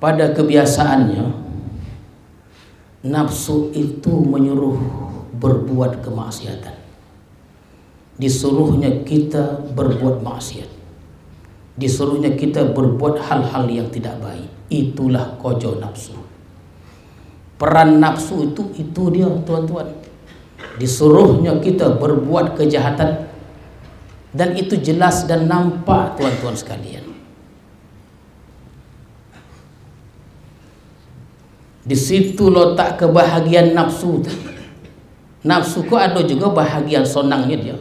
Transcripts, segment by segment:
Pada kebiasaannya, nafsu itu menyuruh berbuat kemaksiatan. Disuruhnya kita berbuat maksiat, disuruhnya kita berbuat hal-hal yang tidak baik. Itulah kojo nafsu. Peran nafsu itu dia, tuan-tuan. Disuruhnya kita berbuat kejahatan, dan itu jelas dan nampak, tuan-tuan sekalian. Di situ letak kebahagiaan nafsu. Nafsu kok ada juga bahagian sonangnya dia.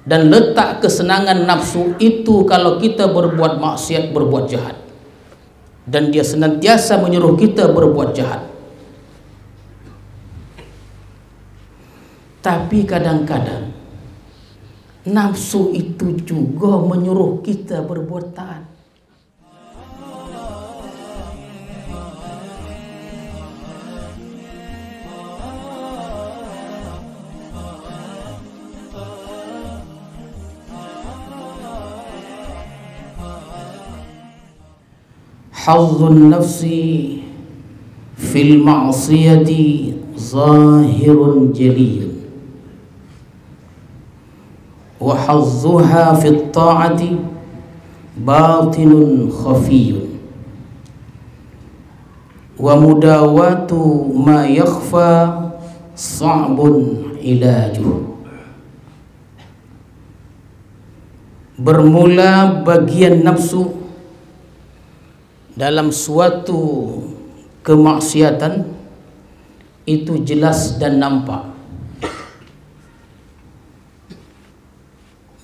Dan letak kesenangan nafsu itu kalau kita berbuat maksiat, berbuat jahat. Dan dia senantiasa menyuruh kita berbuat jahat. Tapi kadang-kadang nafsu itu juga menyuruh kita berbuat taat. Hazzun nafsi fil ma'siyati zahirun jaliyun, wa hazzuha fit ta'ati batinun khafiyun, wa mudawatu ma yakhfa sa'bun ilajuh. Bermula bagian nafsu dalam suatu kemaksiatan itu jelas dan nampak.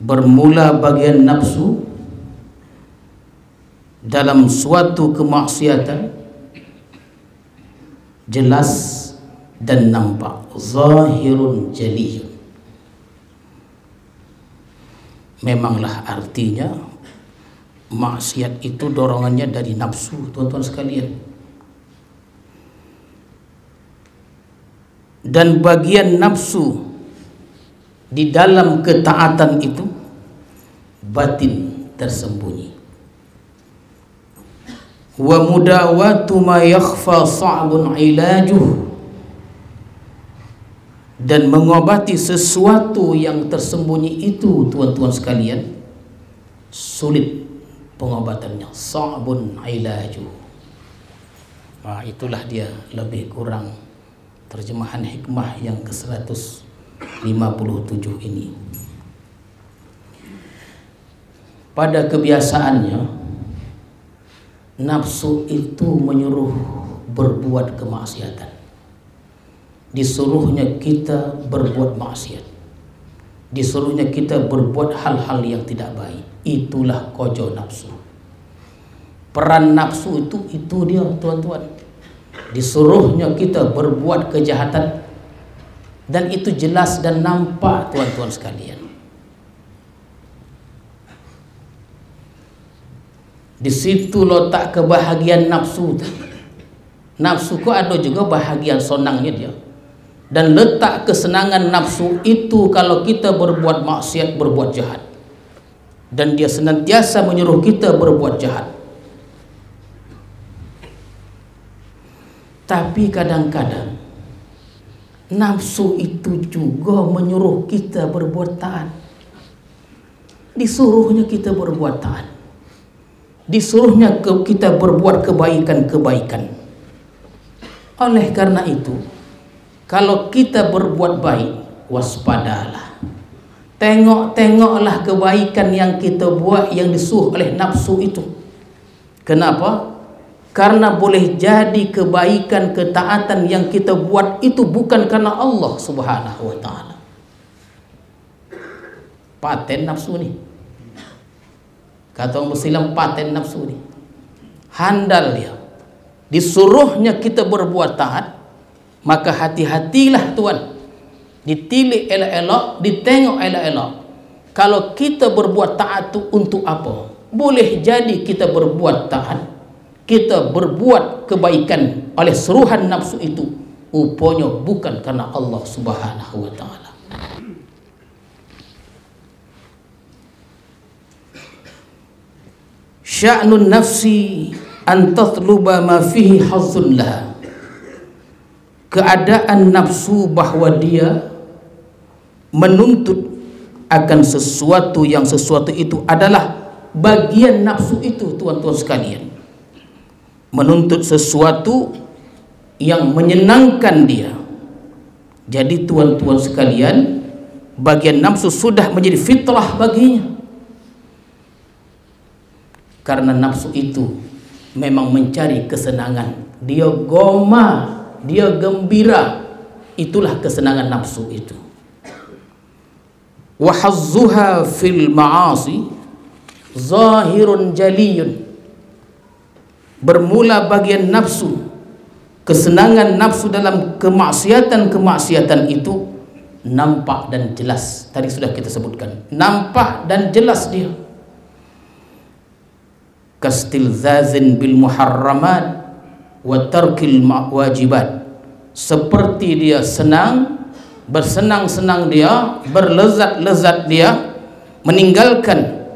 Bermula bagian nafsu dalam suatu kemaksiatan jelas dan nampak, zahirun jaliyun. Memanglah artinya maksiat itu dorongannya dari nafsu, tuan-tuan sekalian. Dan bagian nafsu di dalam ketaatan itu batin tersembunyi. Wa mudawatu ma yakhfa sa'bun ilajuh, dan mengobati sesuatu yang tersembunyi itu, tuan-tuan sekalian, sulit pengobatannya. Sa'bun ilajuh. Nah, itulah dia lebih kurang terjemahan hikmah yang ke-157 ini. Pada kebiasaannya, nafsu itu menyuruh berbuat kemaksiatan. Disuruhnya kita berbuat maksiat, disuruhnya kita berbuat hal-hal yang tidak baik. Itulah kojo nafsu. Peran nafsu itu dia, tuan-tuan. Disuruhnya kita berbuat kejahatan, dan itu jelas dan nampak, tuan-tuan sekalian. Di situ letak kebahagiaan nafsu. Nafsu kok ada juga bahagian sonangnya dia. Dan letak kesenangan nafsu itu kalau kita berbuat maksiat, berbuat jahat. Dan dia senantiasa menyuruh kita berbuat jahat. Tapi kadang-kadang nafsu itu juga menyuruh kita berbuat taat. Disuruhnya kita berbuat taat, disuruhnya kita berbuat kebaikan-kebaikan. Oleh karena itu, kalau kita berbuat baik, waspadalah. Tengok-tengoklah kebaikan yang kita buat yang disuruh oleh nafsu itu. Kenapa? Karena boleh jadi kebaikan, ketaatan yang kita buat itu bukan karena Allah Subhanahu wa ta'ala. Paten nafsu nih. Kata orang bersilam, paten nafsu nih. Handal dia. Disuruhnya kita berbuat taat, maka hati-hatilah tuan. Ditilik elok-elok, ditengok elok-elok. Kalau kita berbuat taat itu untuk apa? Boleh jadi kita berbuat taat, kita berbuat kebaikan oleh seruhan nafsu itu, rupanya bukan karena Allah Subhanahu wa ta'ala. Sya'nun nafsi an tatluba ma fihi hazzun laha, keadaan nafsu bahwa dia menuntut akan sesuatu yang sesuatu itu adalah bagian nafsu itu, tuan-tuan sekalian, menuntut sesuatu yang menyenangkan dia. Jadi tuan-tuan sekalian, bagian nafsu sudah menjadi fitrah baginya, karena nafsu itu memang mencari kesenangan. Dia goma, dia gembira, itulah kesenangan nafsu itu. Wa hazzuha fil ma'asi zahirun jaliyun, bermula bagian nafsu, kesenangan nafsu dalam kemaksiatan itu nampak dan jelas. Tadi sudah kita sebutkan, nampak dan jelas dia. Kastilzazin bil muharramat wa tarkil wajibat, seperti dia senang, bersenang-senang dia, berlezat-lezat dia, meninggalkan,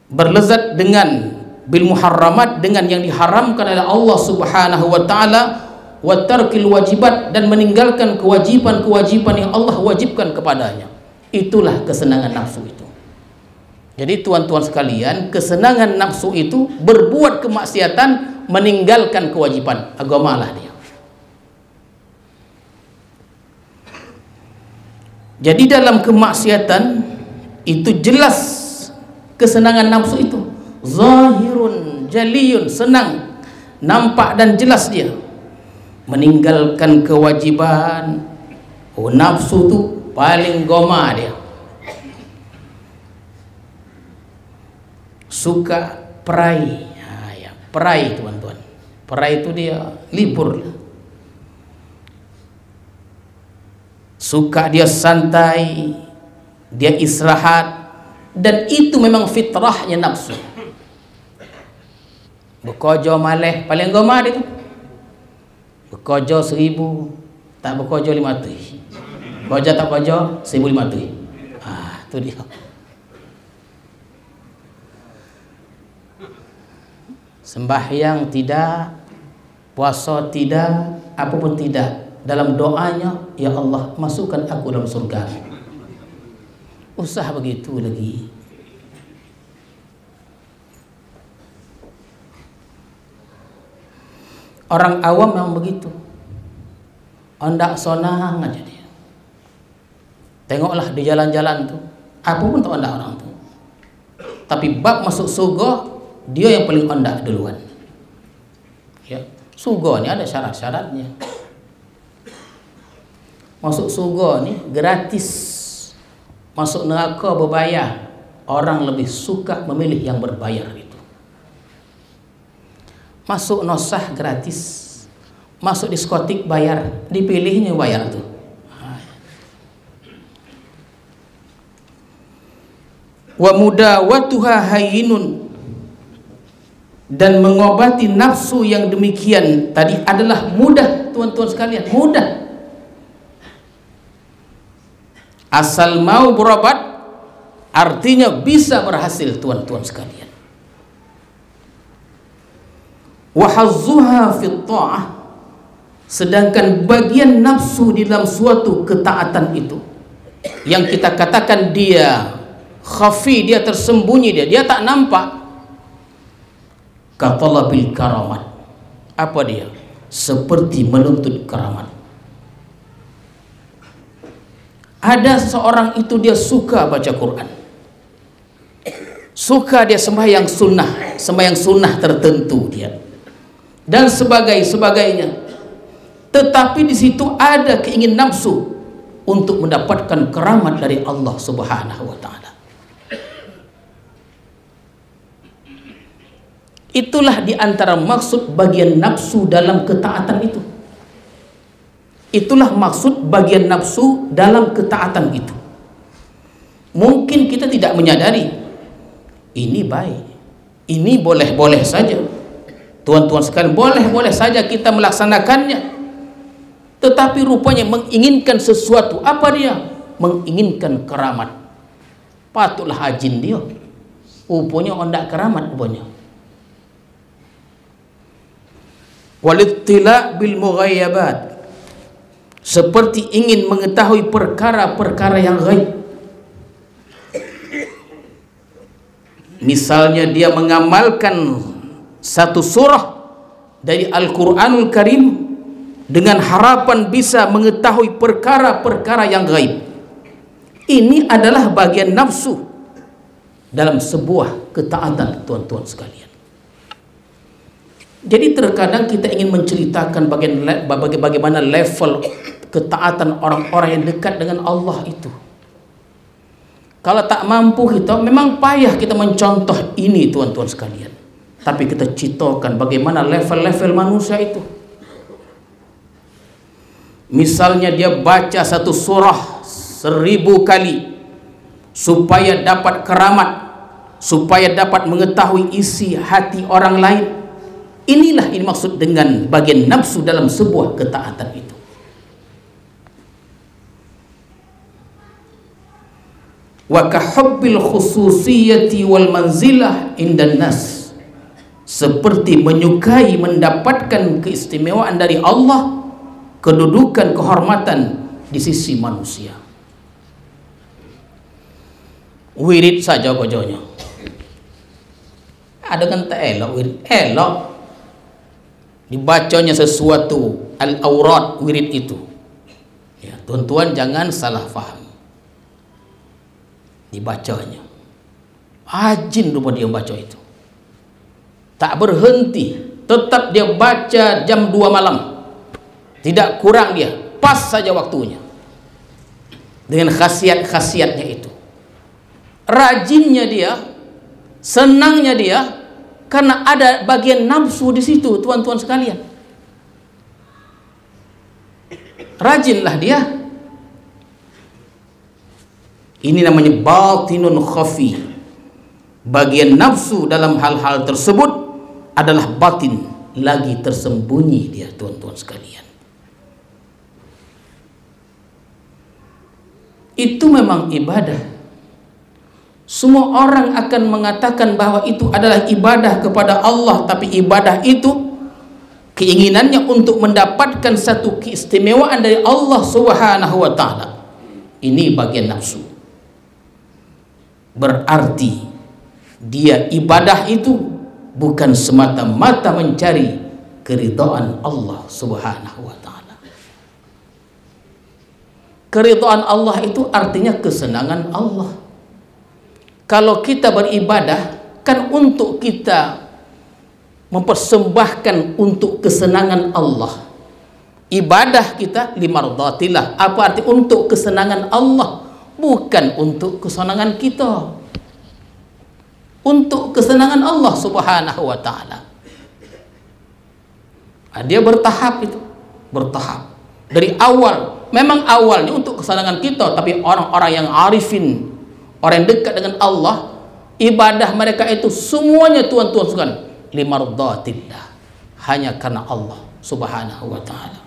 berlezat dengan bil muharramat, dengan yang diharamkan oleh Allah Subhanahu wa taala, wa tarkil wajibat, dan meninggalkan kewajiban-kewajiban yang Allah wajibkan kepadanya. Itulah kesenangan nafsu itu. Jadi tuan-tuan sekalian, kesenangan nafsu itu berbuat kemaksiatan, meninggalkan kewajiban agama lah dia. Jadi dalam kemaksiatan itu jelas kesenangan nafsu itu, zahirun jaliyun, senang, nampak dan jelas dia. Meninggalkan kewajiban, nafsu itu paling goma dia. Suka perai, perai tuan-tuan, perai itu dia libur. Suka dia santai, dia istirahat, dan itu memang fitrahnya nafsu. Bekerja malih paling goma dia tu. Bekerja 1000, tak bekerja 500. Bekerja tak bekerja 1500. Tu dia. Sembahyang tidak, puasa tidak, apapun tidak. Dalam doanya, ya Allah, masukkan aku dalam surga. Usah begitu lagi. Orang awam memang begitu. Ondak sonang aja dia. Tengoklah di jalan-jalan tu, apapun tak ondak orang tu. Tapi bab masuk surga, dia yang paling ondak duluan. Ya, surga ni ada syarat-syaratnya. Masuk surga ni gratis, masuk neraka berbayar. Orang lebih suka memilih yang berbayar itu. Masuk nosah gratis, masuk diskotik bayar, dipilihnya bayar tu. Wa mudawatuha hayyinun, dan mengobati nafsu yang demikian tadi adalah mudah, tuan-tuan sekalian, mudah. Asal mau berobat, artinya bisa berhasil, tuan-tuan sekalian. Wa hazzuha fit ta'ah, sedangkan bagian nafsu di dalam suatu ketaatan itu, yang kita katakan dia khafi, dia tersembunyi, dia tak nampak. Katalabil karamat, apa dia? Seperti menuntut karamat. Ada seorang itu dia suka baca Quran, suka dia sembahyang sunnah tertentu dia, dan sebagainya. Tetapi di situ ada keinginan nafsu untuk mendapatkan keramat dari Allah Subhanahu wa taala. Itulah di antara maksud bagian nafsu dalam ketaatan itu. Itulah maksud bagian nafsu dalam ketaatan itu. Mungkin kita tidak menyadari ini baik, ini boleh-boleh saja, tuan-tuan sekalian, boleh-boleh saja kita melaksanakannya. Tetapi rupanya menginginkan sesuatu. Apa dia? Menginginkan keramat. Patutlah ajin dia, rupanya ondak keramat rupanya. walittila bil mughayyabat, seperti ingin mengetahui perkara-perkara yang gaib. Misalnya dia mengamalkan satu surah dari Al-Quranul Karim dengan harapan bisa mengetahui perkara-perkara yang gaib. Ini adalah bagian nafsu dalam sebuah ketaatan, tuan-tuan sekalian. Jadi terkadang kita ingin menceritakan bagaimana level ketaatan orang-orang yang dekat dengan Allah itu. Kalau tak mampu kita, memang payah kita mencontoh ini, tuan-tuan sekalian. Tapi kita citokan bagaimana level-level manusia itu. Misalnya dia baca satu surah 1000 kali supaya dapat keramat, supaya dapat mengetahui isi hati orang lain. Inilah ini maksud dengan bagian nafsu dalam sebuah ketaatan itu. Wa kahubbil khususiyati wal manzilah indan nas, seperti menyukai mendapatkan keistimewaan dari Allah, kedudukan, kehormatan di sisi manusia. Wirid saja kojonya. Ada kan tak elok wirid? Elok. Dibacanya sesuatu al-aurat wirid itu. Ya, tuan-tuan jangan salah faham. Dibacanya. Rajin rupa dia baca itu. Tak berhenti, tetap dia baca jam 2 malam. Tidak kurang dia, pas saja waktunya. Dengan khasiat-khasiatnya itu. Rajinnya dia, senangnya dia, karena ada bagian nafsu di situ, tuan-tuan sekalian. Rajinlah dia. Ini namanya batinun khafi. Bagian nafsu dalam hal-hal tersebut adalah batin, lagi tersembunyi dia, tuan-tuan sekalian. Itu memang ibadah. Semua orang akan mengatakan bahwa itu adalah ibadah kepada Allah, tapi ibadah itu keinginannya untuk mendapatkan satu keistimewaan dari Allah Subhanahu wa taala. Ini bagian nafsu. Berarti dia ibadah itu bukan semata-mata mencari keridhaan Allah Subhanahu wa taala. Keridhaan Allah itu artinya kesenangan Allah. Kalau kita beribadah kan untuk kita mempersembahkan untuk kesenangan Allah. Ibadah kita limardatillah. Apa arti untuk kesenangan Allah? Bukan untuk kesenangan kita. Untuk kesenangan Allah Subhanahu wa taala. Dia bertahap itu, bertahap. Dari awal, memang awalnya untuk kesenangan kita, tapi orang-orang yang arifin, orang yang dekat dengan Allah, ibadah mereka itu semuanya, tuan-tuan sekalian, limardatillah, hanya karena Allah Subhanahu wa taala.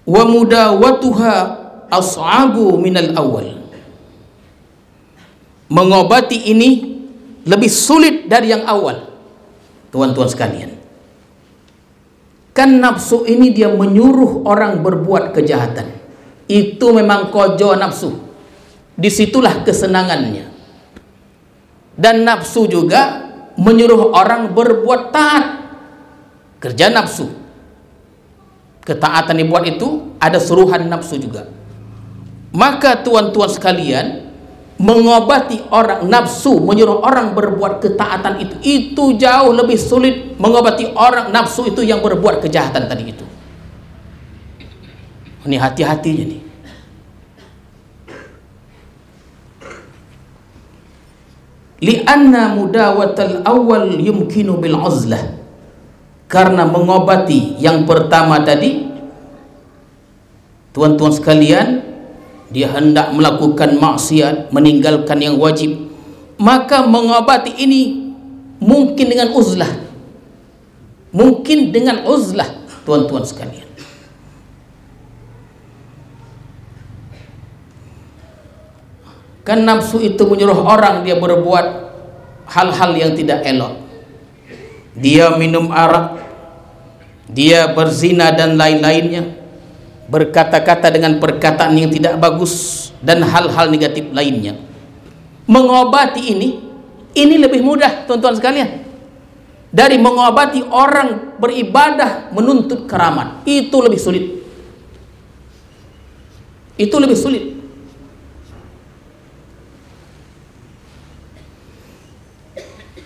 Wa mudawatuha as'abu minal awal. Mengobati ini lebih sulit dari yang awal, tuan-tuan sekalian. Kan nafsu ini dia menyuruh orang berbuat kejahatan. Itu memang kojo nafsu. Disitulah kesenangannya. Dan nafsu juga menyuruh orang berbuat taat. Kerja nafsu. Ketaatan dibuat itu ada suruhan nafsu juga. Maka tuan-tuan sekalian, mengobati orang nafsu, menyuruh orang berbuat ketaatan itu jauh lebih sulit mengobati orang nafsu itu yang berbuat kejahatan tadi itu. Ini hati-hatinya nih. Lianna mudawatal awal yumkinu bil uzlah. Karena mengobati yang pertama tadi, tuan-tuan sekalian, dia hendak melakukan maksiat, meninggalkan yang wajib, maka mengobati ini mungkin dengan uzlah. Mungkin dengan uzlah, tuan-tuan sekalian. Kan nafsu itu menyuruh orang dia berbuat hal-hal yang tidak elok. dia minum arak, dia berzina dan lain-lainnya, berkata-kata dengan perkataan yang tidak bagus dan hal-hal negatif lainnya. Mengobati ini lebih mudah tuan-tuan sekalian dari mengobati orang beribadah menuntut keramat. Itu lebih sulit. Itu lebih sulit.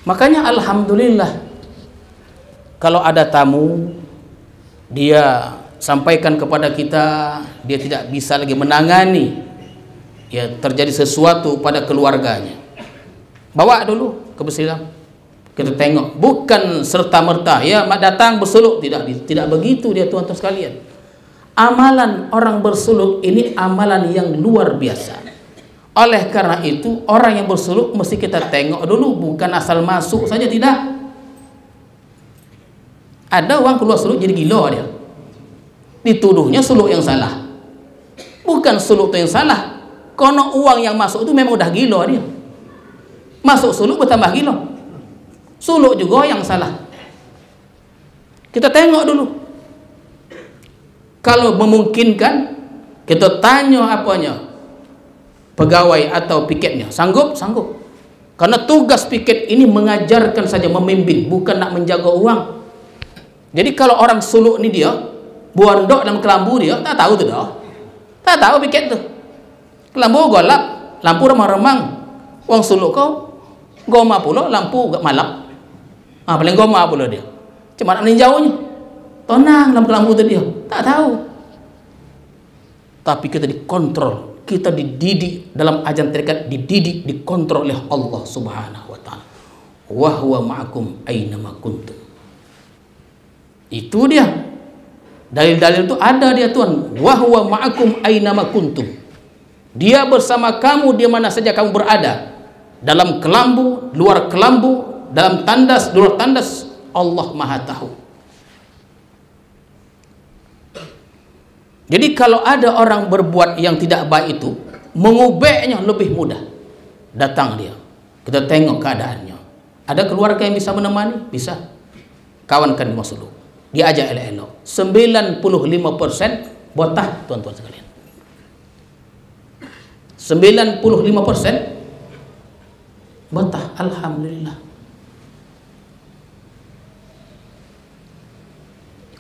Makanya alhamdulillah kalau ada tamu, dia sampaikan kepada kita, dia tidak bisa lagi menangani, ya terjadi sesuatu pada keluarganya, bawa dulu ke Besilam, kita tengok, bukan serta merta ya datang bersuluk, tidak begitu dia tuan-tuan sekalian. Amalan orang bersuluk ini amalan yang luar biasa. Oleh karena itu orang yang bersuluk mesti kita tengok dulu, bukan asal masuk saja, tidak. Ada orang keluar suluk jadi gila dia, dituduhnya suluk yang salah. Bukan suluk itu yang salah, karena uang yang masuk itu memang udah gila dia. Masuk suluk bertambah gila. Suluk juga yang salah. Kita tengok dulu. Kalau memungkinkan, kita tanya apanya, pegawai atau piketnya, sanggup? Sanggup. Karena tugas piket ini mengajarkan saja, membimbing, bukan nak menjaga uang. Jadi kalau orang suluk ni dia buandok dalam kelambu dia, tak tahu tu dah. Tak tahu piket tu. Kelambu golap, lampu remang-remang. Wang suluk kau goma pula, lampu gak malap. Paling goma pula dia. Cuma nak meninjaunya. Tenang dalam kelambu tu dia. Tak tahu. Tapi kita dikontrol, kita dididik dalam ajaran tarekat, dididik, dikontrol oleh Allah Subhanahu wa taala. Wa huwa ma'akum aina ma kuntum. Itu dia. Dalil-dalil itu ada dia tuan. Wa huwa ma'akum aina ma kuntum. Dia bersama kamu di mana saja kamu berada. Dalam kelambu, luar kelambu, dalam tandas, luar tandas, Allah Maha tahu. Jadi kalau ada orang berbuat yang tidak baik itu, mengubahnya lebih mudah. Datang dia, kita tengok keadaannya. Ada keluarga yang bisa menemani? Bisa. Kawankan masuk dulu. Dia ajak elok-elok. 95% botah tuan-tuan sekalian. 95% botah, alhamdulillah.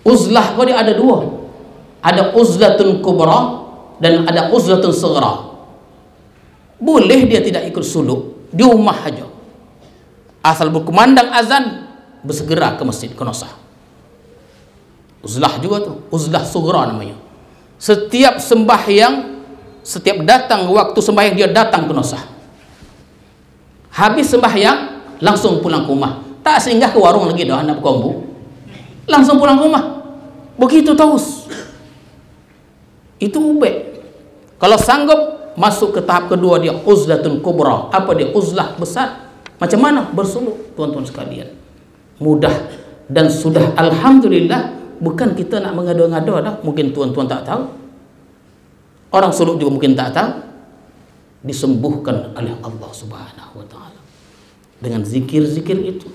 Uzlah kau dia ada dua. Ada uzlatun kubra dan ada uzlatun saghra. Boleh dia tidak ikut suluk di rumah aja. Asal berkumandang azan, bersegera ke masjid, ke nosah. Uzlah juga tuh, uzlah sughra namanya. Setiap sembahyang, setiap datang waktu sembahyang dia datang ke nosah. Habis sembahyang langsung pulang ke rumah. Tak singgah ke warung lagi dah nak berkombu. Langsung pulang ke rumah. Begitu terus. Itu ubek. Kalau sanggup masuk ke tahap kedua dia uzlatun kubra. Apa dia? Uzlah besar. Macam mana bersuluk tuan-tuan sekalian? Mudah dan sudah alhamdulillah. Bukan kita nak mengada-ngada dah. Mungkin tuan-tuan tak tahu. Orang suluk juga mungkin tak tahu. Disembuhkan oleh Allah Subhanahu wa taala dengan zikir-zikir itu.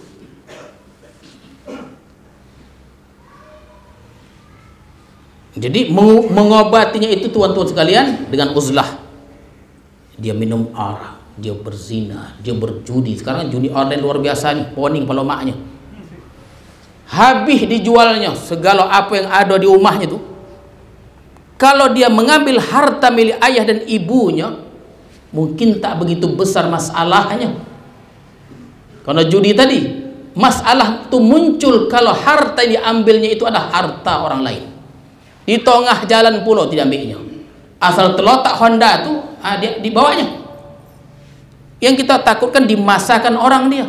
Jadi mengobatinya itu tuan-tuan sekalian dengan uzlah. Dia minum arak, dia berzina, dia berjudi. Sekarang judi online luar biasa nih, poning kepala maknya. Habis dijualnya segala apa yang ada di rumahnya itu. Kalau dia mengambil harta milik ayah dan ibunya, mungkin tak begitu besar masalahnya. Karena judi tadi, masalah itu muncul kalau harta yang diambilnya itu adalah harta orang lain. Di tengah jalan pula tidak ambilnya. Asal terletak Honda tu, dia dibawanya. Yang kita takutkan dimasakan orang dia.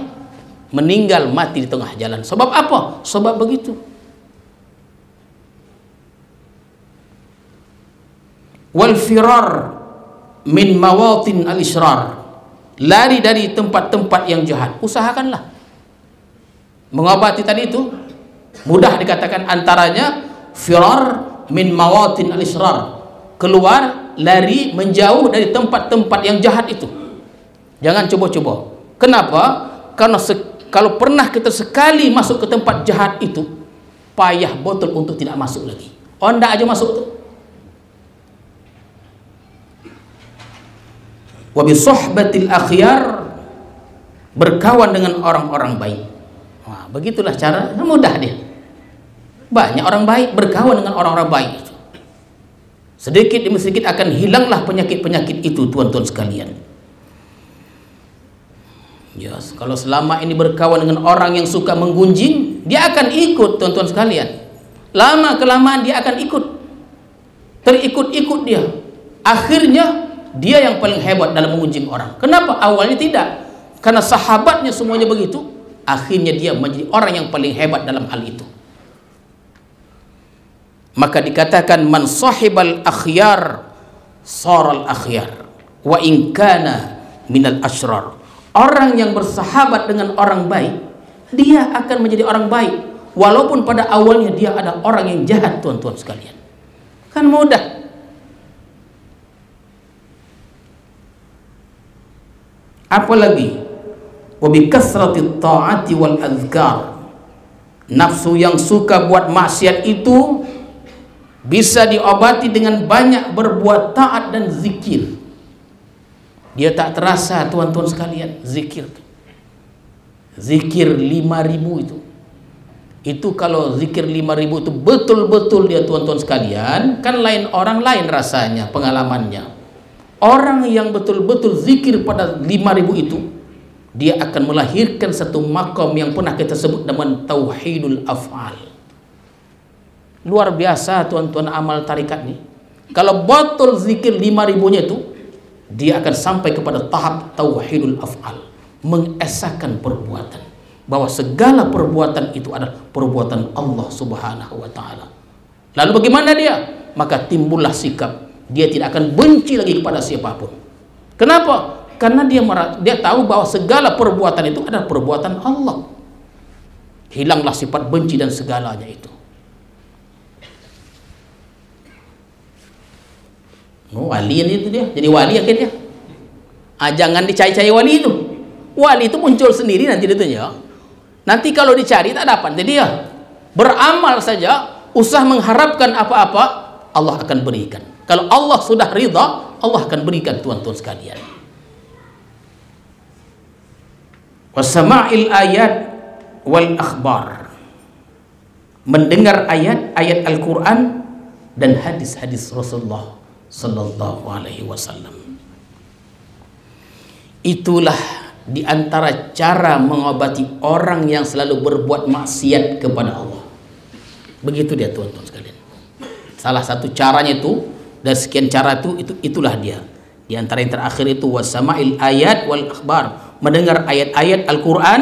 Meninggal mati di tengah jalan. Sebab apa? Sebab begitu. Wal firar min mawatin al-israr. Lari dari tempat-tempat yang jahat. Usahakanlah. Mengobati tadi itu mudah dikatakan, antaranya firar min mawatin al-israr. Keluar, lari, menjauh dari tempat-tempat yang jahat itu. Jangan coba-coba. Kenapa? Karena kalau pernah kita sekali masuk ke tempat jahat itu, payah betul untuk tidak masuk lagi. Onda aja masuk tuh. Wa bi suhbatil akhyar, berkawan dengan orang-orang baik. Wah, begitulah cara, mudah dia. Banyak orang baik, berkawan dengan orang-orang baik. Sedikit demi sedikit akan hilanglah penyakit-penyakit itu, tuan-tuan sekalian. Yes, kalau selama ini berkawan dengan orang yang suka menggunjing, dia akan ikut, tuan-tuan sekalian. Lama kelamaan dia akan ikut, terikut-ikut dia. Akhirnya dia yang paling hebat dalam mengunjing orang. Kenapa? Awalnya tidak, karena sahabatnya semuanya begitu. Akhirnya dia menjadi orang yang paling hebat dalam hal itu. Maka dikatakan man sahibal akhyar saral akhyar wa in kana minal asyrar. Orang yang bersahabat dengan orang baik, dia akan menjadi orang baik, walaupun pada awalnya dia adalah orang yang jahat, tuan-tuan sekalian. Kan mudah. Apalagi wa bi kasratit ta'ati wal azkar. Nafsu yang suka buat maksiat itu bisa diobati dengan banyak berbuat taat dan zikir. Dia tak terasa, tuan-tuan sekalian, zikir. Zikir 5.000 itu. Itu kalau zikir 5.000 itu betul-betul dia, tuan-tuan sekalian, kan lain orang, lain rasanya, pengalamannya. Orang yang betul-betul zikir pada 5.000 itu, dia akan melahirkan satu makom yang pernah kita sebut dengan tauhidul af'al. Luar biasa, tuan-tuan, amal tarikat ini. Kalau betul zikir 5.000-nya itu, dia akan sampai kepada tahap tauhidul af'al, mengesahkan perbuatan, bahwa segala perbuatan itu adalah perbuatan Allah Subhanahu wa taala. Lalu bagaimana dia? Maka timbullah sikap dia tidak akan benci lagi kepada siapapun. Kenapa? Karena dia tahu bahwa segala perbuatan itu adalah perbuatan Allah. Hilanglah sifat benci dan segalanya itu. Oh, wali itu dia, jadi wali akhirnya. Jangan dicari-cari wali itu. Wali itu muncul sendiri nanti dia. Nanti kalau dicari tak dapat. Jadi dia beramal saja, usah mengharapkan apa-apa, Allah akan berikan. Kalau Allah sudah ridha, Allah akan berikan, tuan-tuan sekalian. Wasama'il ayat wal akhbar, mendengar ayat-ayat Al-Quran dan hadis-hadis Rasulullah sallallahu alaihi wasallam. Itulah diantara cara mengobati orang yang selalu berbuat maksiat kepada Allah. Begitu dia, tuan-tuan sekalian. Salah satu caranya itu, dan sekian cara itulah dia. Di antara yang terakhir itu wasama'il ayat wal akhbar, mendengar ayat-ayat Al-Quran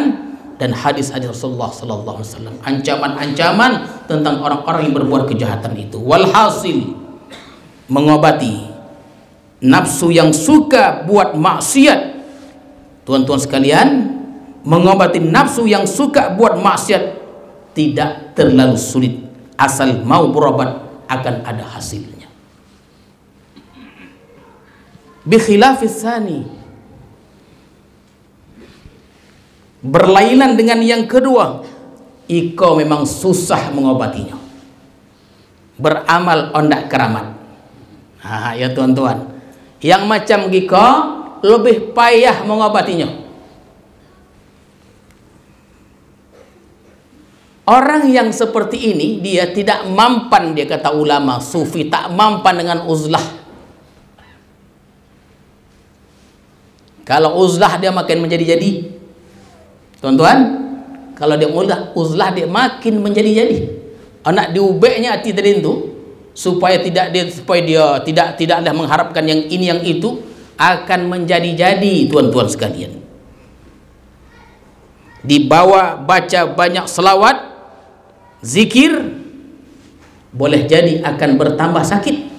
dan hadis-hadis Rasulullah sallallahu alaihi wasallam. Ancaman-ancaman tentang orang-orang yang berbuat kejahatan itu. Walhasil, mengobati nafsu yang suka buat maksiat, tuan-tuan sekalian, mengobati nafsu yang suka buat maksiat tidak terlalu sulit, asal mau berobat akan ada hasilnya. Bi khilafis tsani, berlainan dengan yang kedua, iko memang susah mengobatinya. Beramal ondak keramat. Ya tuan-tuan, yang macam Giko lebih payah mengobatinya. Orang yang seperti ini dia tidak mampan, dia kata ulama sufi, tak mampan dengan uzlah. Kalau uzlah dia makin menjadi-jadi, tuan-tuan. Kalau dia uzlah dia makin menjadi-jadi. Anak diubeknya hati tadi itu, supaya dia tidaklah mengharapkan yang ini yang itu, akan menjadi-jadi, tuan-tuan sekalian. Dibawa baca banyak selawat, zikir, boleh jadi akan bertambah sakit.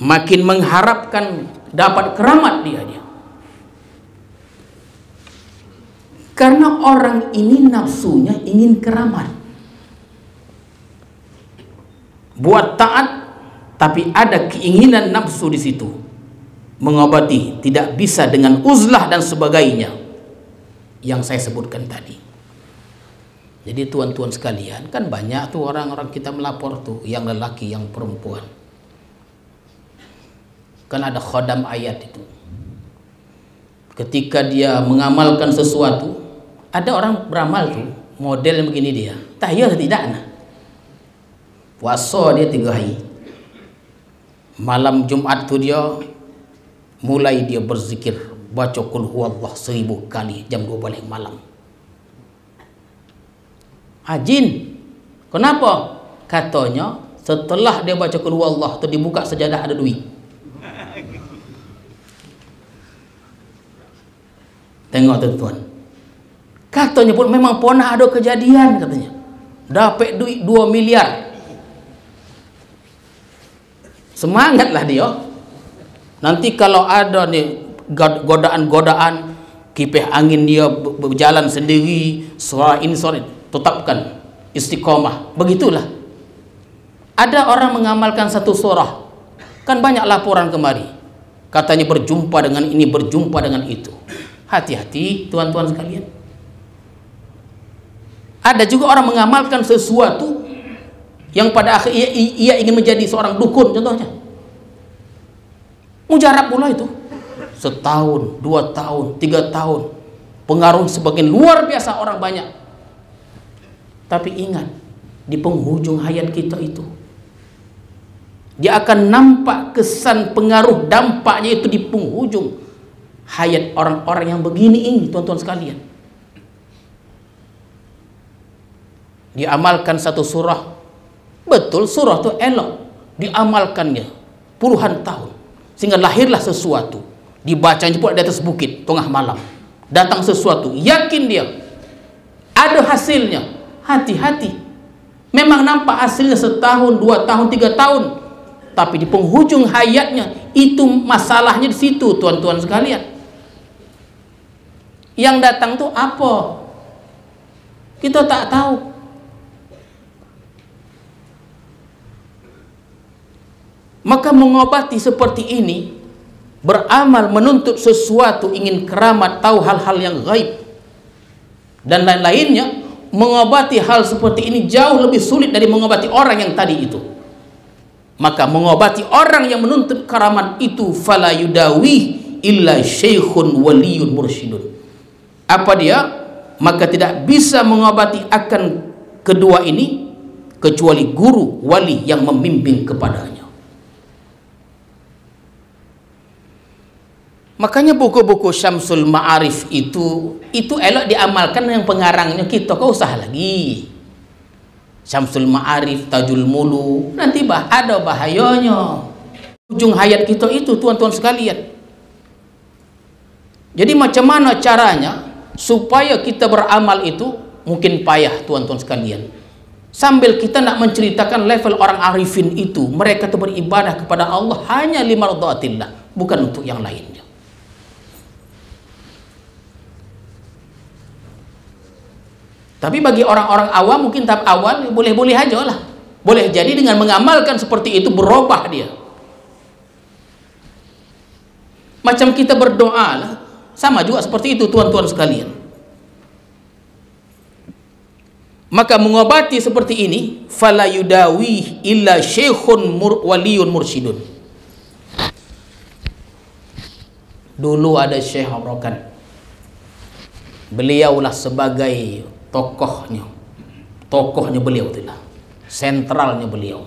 Makin mengharapkan dapat keramat dia. Karena orang ini nafsunya ingin keramat. Buat taat, tapi ada keinginan nafsu di situ. mengobati, tidak bisa dengan uzlah dan sebagainya yang saya sebutkan tadi. Jadi tuan-tuan sekalian, kan banyak tuh orang-orang kita melapor tuh, yang lelaki, yang perempuan. Kan ada khodam ayat itu. Ketika dia mengamalkan sesuatu, ada orang beramal tuh, model begini dia. Tahyah tidak nah. Puasa dia 3 hari. Malam Jumat tuh dia mulai dia berzikir, baca qul huwallah 1000 kali jam 2 balik malam. Ajin. Kenapa? Katanya setelah dia baca qul huwallah tu dibuka sejadah ada duit. Tengok tuan-tuan. Katanya pun memang pernah ada kejadian katanya. Dapat duit 2 miliar. Semangatlah dia. Nanti kalau ada nih godaan-godaan, kipas angin dia berjalan sendiri, suara ini suara itu, tetapkan istiqomah. Begitulah. Ada orang mengamalkan satu surah, kan banyak laporan kemari. Katanya berjumpa dengan ini, berjumpa dengan itu. Hati-hati tuan-tuan sekalian. Ada juga orang mengamalkan sesuatu yang pada akhirnya ia ingin menjadi seorang dukun contohnya. Mujarab pula itu. Setahun, 2 tahun, 3 tahun. Pengaruh sebagian luar biasa orang banyak. Tapi ingat, di penghujung hayat kita itu, dia akan nampak kesan pengaruh dampaknya itu di penghujung hayat orang-orang yang begini ini, tuan-tuan sekalian. Dia amalkan satu surah, betul surah itu elok, diamalkannya puluhan tahun, sehingga lahirlah sesuatu, dibacanya pula di atas bukit tengah malam, datang sesuatu, yakin dia ada hasilnya. Hati-hati, memang nampak hasilnya setahun, 2 tahun, 3 tahun, tapi di penghujung hayatnya itu masalahnya di situ, tuan-tuan sekalian. Yang datang tuh apa? Kita tak tahu. Maka mengobati seperti ini, beramal menuntut sesuatu, ingin keramat, tahu hal-hal yang gaib dan lain-lainnya, mengobati hal seperti ini jauh lebih sulit dari mengobati orang yang tadi itu. Maka mengobati orang yang menuntut keramat itu, fala yudawi illa syekhun waliyun mursyidun. Apa dia? Maka tidak bisa mengobati akan kedua ini kecuali guru wali yang membimbing kepadanya. Makanya buku-buku Syamsul Ma'arif itu elok diamalkan yang pengarangnya kita, kau usah lagi. Syamsul Ma'arif, Tajul Mulu, nanti ada bahayanya. Ujung hayat kita itu, tuan-tuan sekalian. Jadi macam mana caranya supaya kita beramal itu? Mungkin payah, tuan-tuan sekalian. Sambil kita nak menceritakan level orang arifin itu, mereka itu beribadah kepada Allah hanya limardhatillah, bukan untuk yang lainnya. Tapi bagi orang-orang awam, mungkin tahap awal boleh-boleh aja lah. Boleh jadi dengan mengamalkan seperti itu berubah dia. Macam kita berdoa lah, sama juga seperti itu, tuan-tuan sekalian. Maka mengobati seperti ini, fala yudawi illa syekhun waliyun mursyidun. Dulu ada Syekh Abrokan. Beliaulah sebagai tokohnya beliau itulah, sentralnya beliau.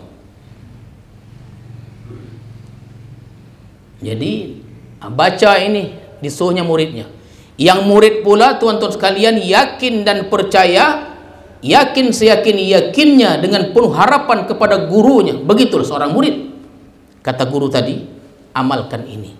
Jadi baca ini disuruhnya muridnya. Yang murid pula, tuan-tuan sekalian, yakin dan percaya, yakin seyakin-yakinnya dengan penuh harapan kepada gurunya. Begitu seorang murid. Kata guru tadi, amalkan ini.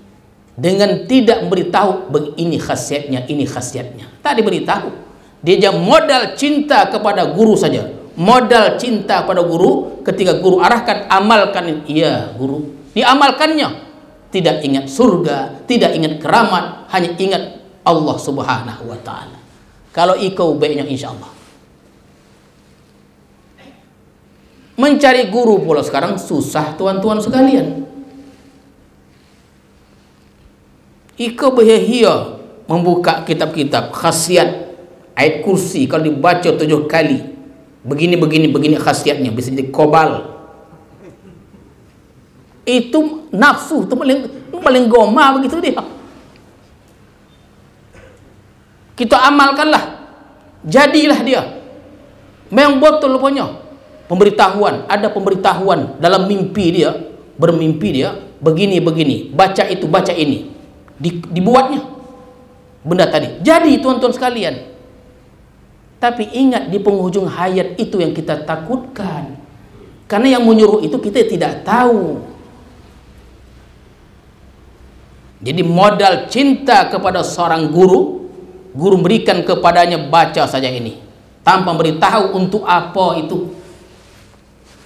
Dengan tidak memberitahu ini khasiatnya, ini khasiatnya. Tak diberitahu. Dia modal cinta kepada guru saja. Modal cinta pada guru, ketika guru arahkan, amalkan. Iya guru, diamalkannya. Tidak ingat surga, tidak ingat keramat, hanya ingat Allah subhanahu wa ta'ala. Kalau ikau baiknya insya Allah. Mencari guru pula sekarang susah, tuan-tuan sekalian. Ika berhia membuka kitab-kitab khasiat ayat kursi kalau dibaca 7 kali begini khasiatnya, bisa jadi kobal. Itu nafsu, itu paling goma begitu dia. Kita amalkanlah, jadilah dia. Memang betul rupanya pemberitahuan, ada pemberitahuan dalam mimpi dia, bermimpi dia begini, baca itu, baca ini, dibuatnya benda tadi. Jadi tuan-tuan sekalian, tapi ingat di penghujung hayat itu yang kita takutkan, karena yang menyuruh itu kita tidak tahu. Jadi modal cinta kepada seorang guru berikan kepadanya, baca saja ini tanpa beritahu untuk apa itu.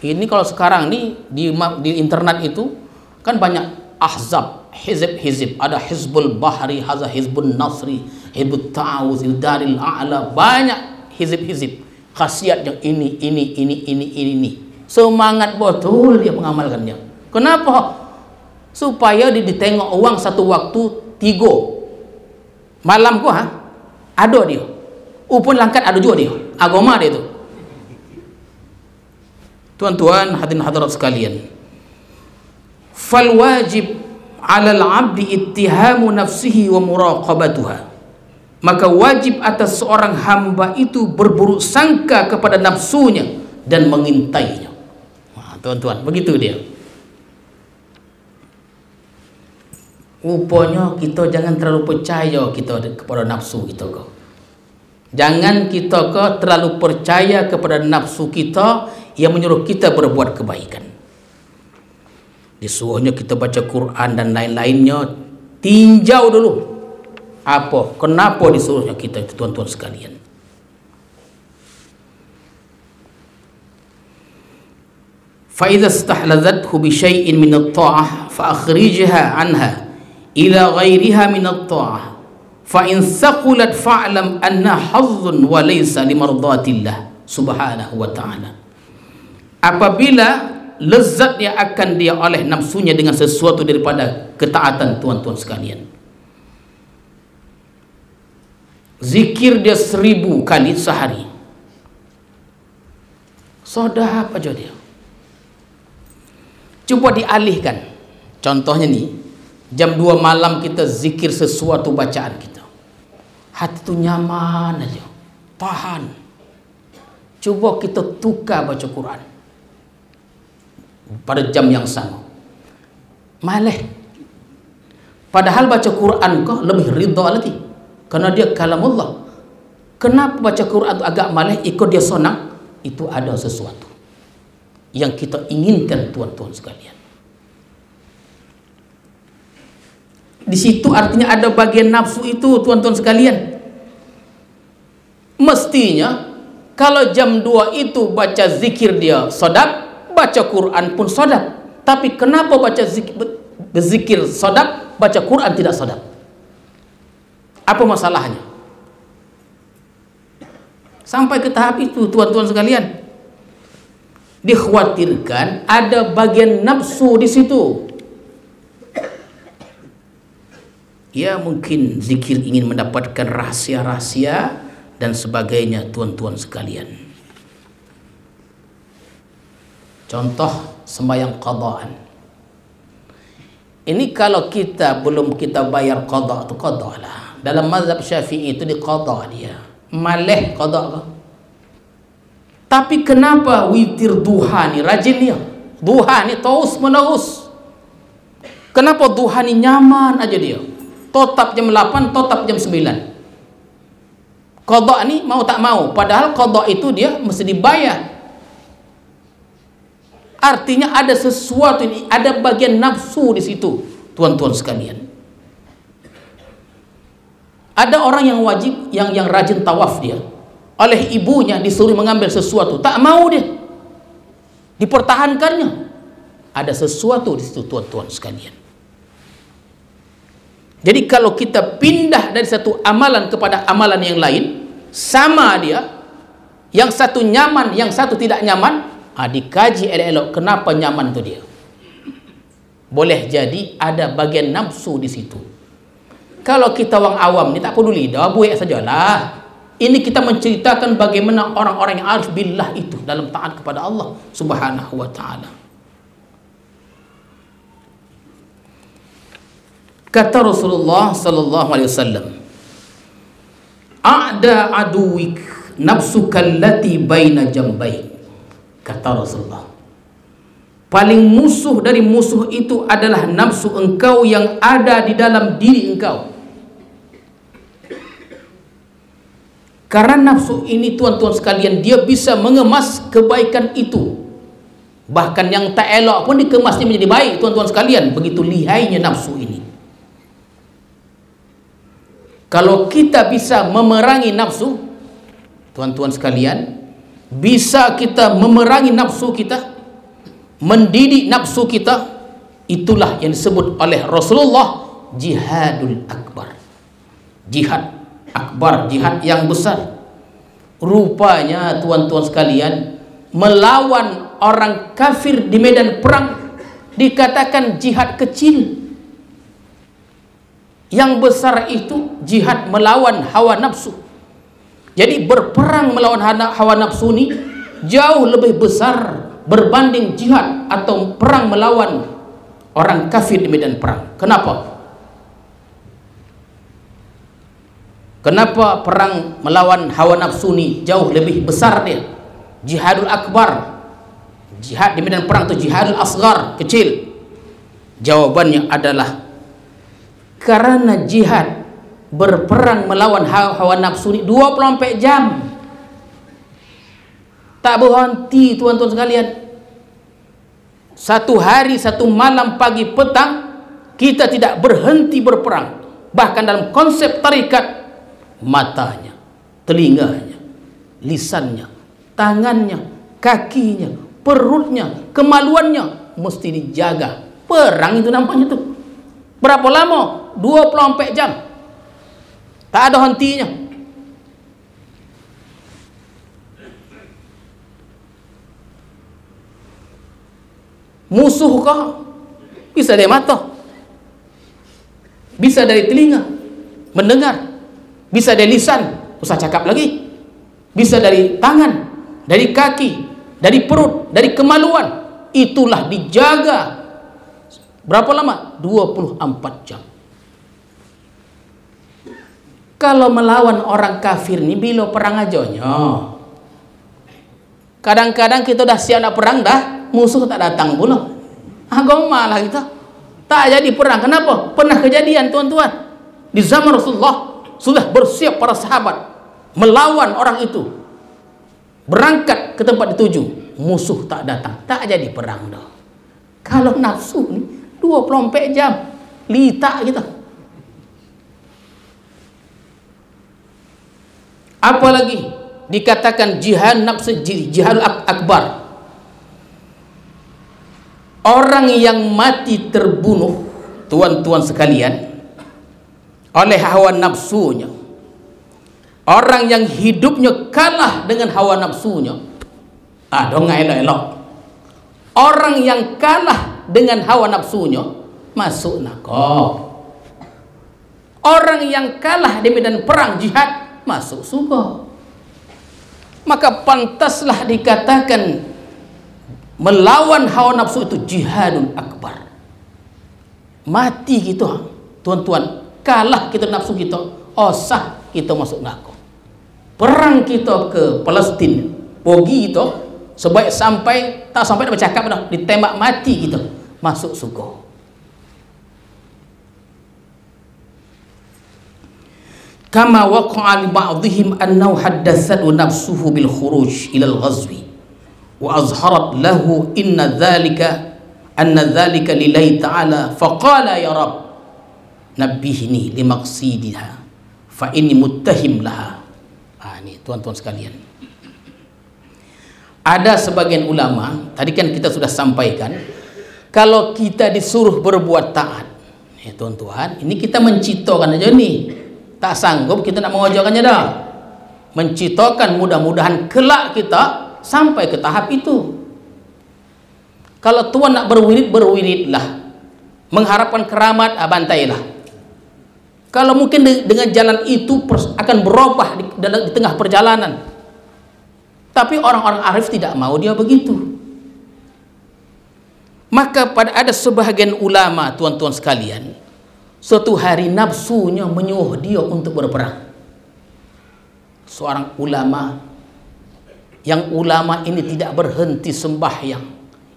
Ini kalau sekarang nih di internet itu kan banyak ahzab, hizib, ada hizbul bahri, ada hizbun nasri, hizbut ta'awuz, daril a'la, banyak hizib khasiat yang ini. Semangat betul dia mengamalkannya. Kenapa? Supaya ditengok uang satu waktu 3 malam kok ada dia. Upun langkat ada juga dia. Agama dia itu. Tuan-tuan hadirin hadirat sekalian. Fal wajib 'ala al-'abdi ittihamu nafsihi wa muraqabatuha. Maka wajib atas seorang hamba itu berburuk sangka kepada nafsunya dan mengintainya. Wah, tuan-tuan, begitu dia. Rupanya kita jangan terlalu percaya kita kepada nafsu kita kok. Jangan kita kok terlalu percaya kepada nafsu kita yang menyuruh kita berbuat kebaikan. Disuruhnya kita baca Quran dan lain-lainnya, tinjau dulu. Apa? Kenapa disuruhnya kita itu, tuan-tuan sekalian? Fa idza istahlazathu bi syai'in min at-ta'ah fa akhrijha 'anha ila ghairiha min at-ta'ah fa in thaqulat fa'lam anna hazzun wa laysa limardatillah subhanahu wa ta'ala. Apabila lezat yang akan dia oleh nafsunya dengan sesuatu daripada ketaatan, tuan-tuan sekalian, zikir dia 1000 kali sehari, sedap aja dia. Coba dialihkan, contohnya nih, jam 2 malam kita zikir sesuatu bacaan kita, hati itu nyaman aja, tahan. Coba kita tukar baca Quran pada jam yang sama, maleh. Padahal baca Quran kok lebih ridha lagi, karena dia kalamullah. Kenapa baca Quran itu agak maleh, ikut dia sonang? Itu ada sesuatu yang kita inginkan, tuan-tuan sekalian. Di situ artinya ada bagian nafsu itu, tuan-tuan sekalian. Mestinya kalau jam 2 itu baca zikir dia sodap, baca Quran pun sodap. Tapi kenapa baca zikir sodap, baca Quran tidak sodap? Apa masalahnya? Sampai ke tahap itu, tuan-tuan sekalian. Dikhawatirkan ada bagian nafsu di situ. Ya, mungkin zikir ingin mendapatkan rahasia-rahasia dan sebagainya, tuan-tuan sekalian. Contoh sembahyang qadaan. Ini kalau kita belum kita bayar qada, itu qada lah. Dalam mazhab Syafi'i itu di qada dia. Maleh qada. Tapi kenapa witir duha ni rajin dia? Duha ni terus menerus. Kenapa duha ni nyaman aja dia? Totap jam 8, totap jam 9. Qada ni mau tak mau, padahal qada itu dia mesti dibayar. Artinya ada sesuatu ini, ada bagian nafsu di situ, tuan-tuan sekalian. Ada orang yang wajib, yang rajin tawaf dia, oleh ibunya disuruh mengambil sesuatu, tak mau dia, dipertahankannya. Ada sesuatu di situ, tuan-tuan sekalian. Jadi kalau kita pindah dari satu amalan kepada amalan yang lain, sama dia, yang satu nyaman, yang satu tidak nyaman, dikaji elok-elok kenapa nyaman itu dia. Boleh jadi ada bagian nafsu di situ. Kalau kita orang awam ni tak peduli dah, buat sajalah. Ini kita menceritakan bagaimana orang-orang yang arif billah itu dalam taat kepada Allah Subhanahu wa taala. Kata Rasulullah sallallahu alaihi wasallam, "A'da aduwik nafsuka allati baina jambayk." Kata Rasulullah, paling musuh dari musuh itu adalah nafsu engkau yang ada di dalam diri engkau. Karena nafsu ini, tuan-tuan sekalian, dia bisa mengemas kebaikan itu. Bahkan yang tak elok pun dikemasnya menjadi baik, tuan-tuan sekalian. Begitu lihainya nafsu ini. Kalau kita bisa memerangi nafsu, tuan-tuan sekalian, bisa kita memerangi nafsu kita, mendidik nafsu kita, itulah yang disebut oleh Rasulullah jihadul akbar. Jihad akbar, jihad yang besar. Rupanya tuan-tuan sekalian, melawan orang kafir di medan perang dikatakan jihad kecil. Yang besar itu jihad melawan hawa nafsu. Jadi berperang melawan hawa nafsu ini jauh lebih besar berbanding jihad atau perang melawan orang kafir di medan perang. Kenapa? Kenapa perang melawan hawa nafsu ini jauh lebih besar dia? Jihadul akbar. Jihad di medan perang itu jihadul asghar, kecil. Jawabannya adalah karena jihad berperang melawan hawa nafsu ini 24 jam. Tak berhenti, tuan-tuan sekalian. Satu hari, satu malam, pagi, petang, kita tidak berhenti berperang. Bahkan dalam konsep tarikat, matanya, telinganya, lisannya, tangannya, kakinya, perutnya, kemaluannya mesti dijaga. Perang itu nampaknya tuh. Berapa lama? 24 jam. Tak ada hentinya. Musuh kau bisa dari mata, bisa dari telinga mendengar, bisa dari lisan, usah cakap lagi, bisa dari tangan, dari kaki, dari perut, dari kemaluan. Itulah dijaga. Berapa lama? 24 jam. Kalau melawan orang kafir ni bila perang ajonya. Kadang-kadang kita dah siap nak perang dah, musuh tak datang pula. Agama lah kita. Tak jadi perang. Kenapa? Pernah kejadian, tuan-tuan. Di zaman Rasulullah sudah bersiap para sahabat melawan orang itu. Berangkat ke tempat dituju, musuh tak datang. Tak jadi perang dah. Kalau nafsu ni 24 jam litak kita. Apalagi dikatakan jihad nafsu, jihad akbar. Orang yang mati terbunuh, tuan-tuan sekalian, oleh hawa nafsunya, orang yang hidupnya kalah dengan hawa nafsunya, dong elok-elok. Orang yang kalah dengan hawa nafsunya masuk neraka. Orang yang kalah di medan perang jihad masuk surga. Maka pantaslah dikatakan melawan hawa nafsu itu jihadul akbar. Mati kita, tuan-tuan, kalah kita nafsu kita, sah kita masuk neraka. Perang kita ke Palestin, pergi kita sebaik sampai tak sampai dah bercakap dah, ditembak mati kita masuk surga. Kama waqa'a li ba'dihim annahu haddatsatu nafsuhu bil khuruj ila al-ghazwi wa azharat lahu anna dhalika lillahi ta'ala faqala ya rab nabbihni li maqsidiha fa inni muttahim laha. Ini tuan-tuan sekalian, ada sebagian ulama, tadi kan kita sudah sampaikan, kalau kita disuruh berbuat taat, tuan-tuan, ini kita menciptakan aja nih. Tak sanggup kita nak mengajarkannya dah. Menciptakan, mudah-mudahan kelak kita sampai ke tahap itu. Kalau tuan nak berwirid, berwiridlah. Mengharapkan keramat, bantailah. Kalau mungkin dengan jalan itu akan berubah di tengah perjalanan. Tapi orang-orang arif tidak mau dia begitu. Maka ada sebahagian ulama, tuan-tuan sekalian, suatu hari nafsunya menyuruh dia untuk berperang. Seorang ulama, yang ulama ini tidak berhenti sembahyang,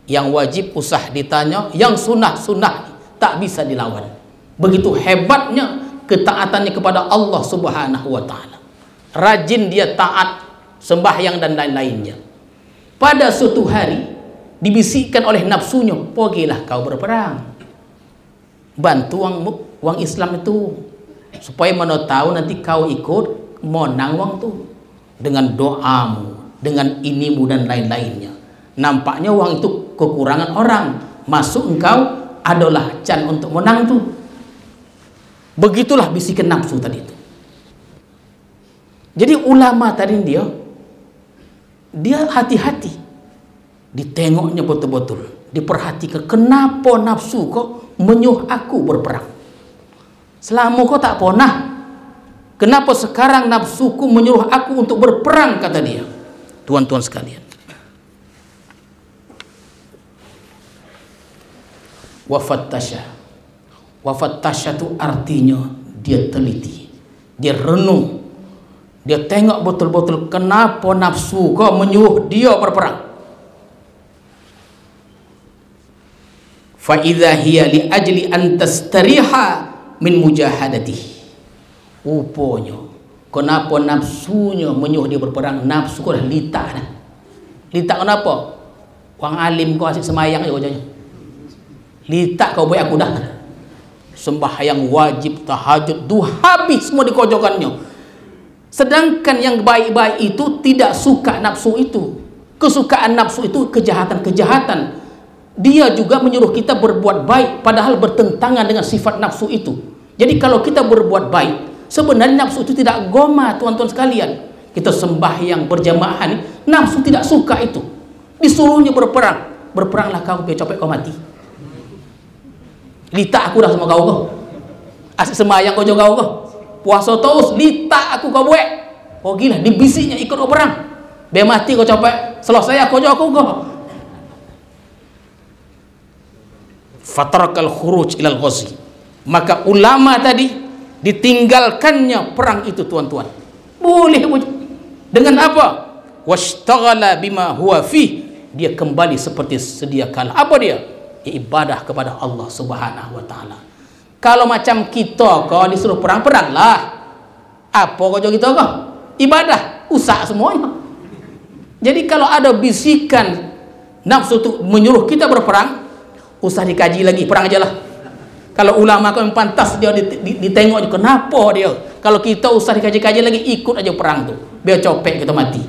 yang wajib usah ditanya, yang sunnah tak bisa dilawan. Begitu hebatnya ketaatannya kepada Allah Subhanahu wa ta'ala. Rajin dia taat sembahyang dan lain-lainnya. Pada suatu hari dibisikkan oleh nafsunya, pergilah kau berperang, bantu wang Islam itu, supaya mana tahu nanti kau ikut menang wang tu, dengan doamu, dengan inimu dan lain-lainnya. Nampaknya wang itu kekurangan orang, masuk engkau adalah can untuk menang tu. Begitulah bisikan nafsu tadi itu. Jadi ulama tadi dia hati-hati, ditengoknya betul-betul, diperhatikan, kenapa nafsu kok menyuruh aku berperang? Selama kau tak pernah, kenapa sekarang nafsuku menyuruh aku untuk berperang, kata dia. Tuan-tuan sekalian, wafattasya itu artinya dia teliti, dia renung, dia tengok betul-betul kenapa nafsu kau menyuruh dia berperang. Fa idza hiya li ajli an tastariha min mujahadatihi. Rupanya kenapa nafsunya menyuruh dia berperang, nafsu kau dah litak dah. Litak kenapa? Orang alim kau asyik semayang je wajahnya. Litak kau buat aku dah. Sembahyang wajib, tahajud, habis semua dikojokannya. Sedangkan yang baik-baik itu tidak suka nafsu itu. Kesukaan nafsu itu kejahatan-kejahatan. Dia juga menyuruh kita berbuat baik, padahal bertentangan dengan sifat nafsu itu. Jadi kalau kita berbuat baik, sebenarnya nafsu itu tidak goma, tuan-tuan sekalian. Kita sembahyang berjamaah ini, nafsu tidak suka itu. Disuruhnya berperang. Berperanglah kau, biar copek kau mati. Litak aku dah sama kau. Asyik sembahyang kau juga kau. Puasa terus, litak aku kau buat. Oh gila, dibisiknya ikut kau perang. Biar mati kau copek. Selesai aku juga kau. Fatarakal khuruj ilal ghazi. Maka ulama tadi ditinggalkannya perang itu, tuan-tuan. Boleh dengan apa? Washtaghala bima huwa fih. Dia kembali seperti sedia kala. Apa dia? Ya, ibadah kepada Allah Subhanahu wa ta'ala. Kalau macam kita kau disuruh perang-peranglah. Apa kau jadi kita kau? Ibadah, usaha semuanya. Jadi kalau ada bisikan nafsu itu menyuruh kita berperang, usah dikaji lagi, perang aja lah. Kalau ulama kau yang pantas dia ditengok, kenapa dia? Kalau kita usah dikaji-kaji lagi, ikut aja perang tuh, biar copek kita mati.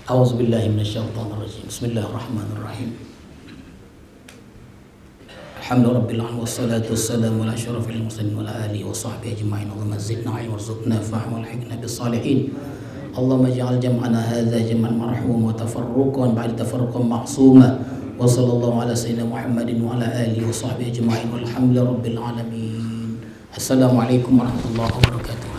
A'udzubillahi minasyaitonirrajim. Bismillahirrahmanirrahim. Alhamdulillahirabbil alamin wassalatu wassalamu ala asyrafil mursalin wa ala alihi wa sahbihi ajma'in. Allahumma zidna ilman warzuqna fahma walhiqna bis-salihin. Allahumma ij'al jam'ana hadza jam'an marhuma wa tafarruqan ba'da tafarruqan ma'suma. Wa sallallahu ala sayyidina Muhammadin wa ala alihi wa sahbihi ajma'in. Walhamdulillahirabbil alamin. Assalamualaikum warahmatullahi wabarakatuh.